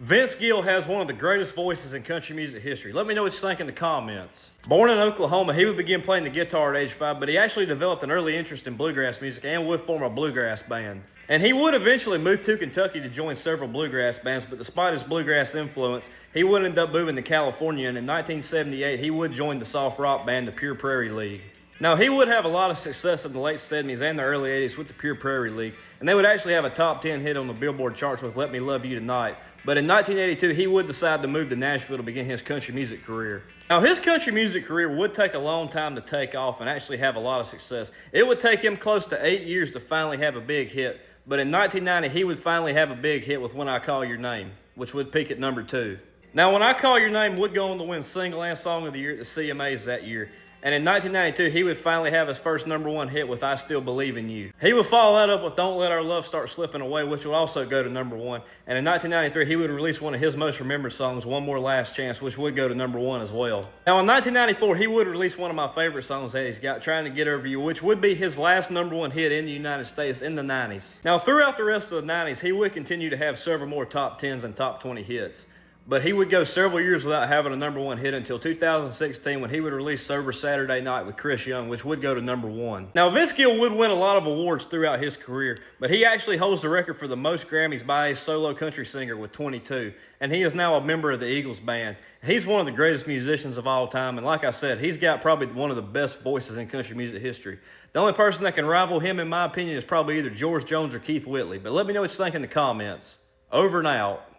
Vince Gill has one of the greatest voices in country music history. Let me know what you think in the comments. Born in Oklahoma, he would begin playing the guitar at age 5, but he actually developed an early interest in bluegrass music and would form a bluegrass band. And he would eventually move to Kentucky to join several bluegrass bands, but despite his bluegrass influence, he would end up moving to California, and in 1978, he would join the soft rock band, the Pure Prairie League. Now, he would have a lot of success in the late 70s and the early 80s with the Pure Prairie League, and they would actually have a top 10 hit on the Billboard charts with Let Me Love You Tonight. But in 1982, he would decide to move to Nashville to begin his country music career. Now, his country music career would take a long time to take off and actually have a lot of success. It would take him close to 8 years to finally have a big hit, but in 1990, he would finally have a big hit with When I Call Your Name, which would peak at number 2. Now, When I Call Your Name would go on to win Single and Song of the Year at the CMAs that year. And in 1992, he would finally have his first number 1 hit with I Still Believe in You. He would follow that up with Don't Let Our Love Start Slipping Away, which would also go to number 1. And in 1993, he would release one of his most remembered songs, One More Last Chance, which would go to number 1 as well. Now, in 1994, he would release one of my favorite songs that he's got, Trying to Get Over You, which would be his last number 1 hit in the United States in the 90s. Now, throughout the rest of the 90s, he would continue to have several more top 10s and top 20 hits. But he would go several years without having a number 1 hit until 2016 when he would release Sober Saturday Night with Chris Young, which would go to number 1. Now, Vince Gill would win a lot of awards throughout his career, but he actually holds the record for the most Grammys by a solo country singer with 22, and he is now a member of the Eagles band. He's one of the greatest musicians of all time, and like I said, he's got probably one of the best voices in country music history. The only person that can rival him, in my opinion, is probably either George Jones or Keith Whitley, but let me know what you think in the comments. Over and out.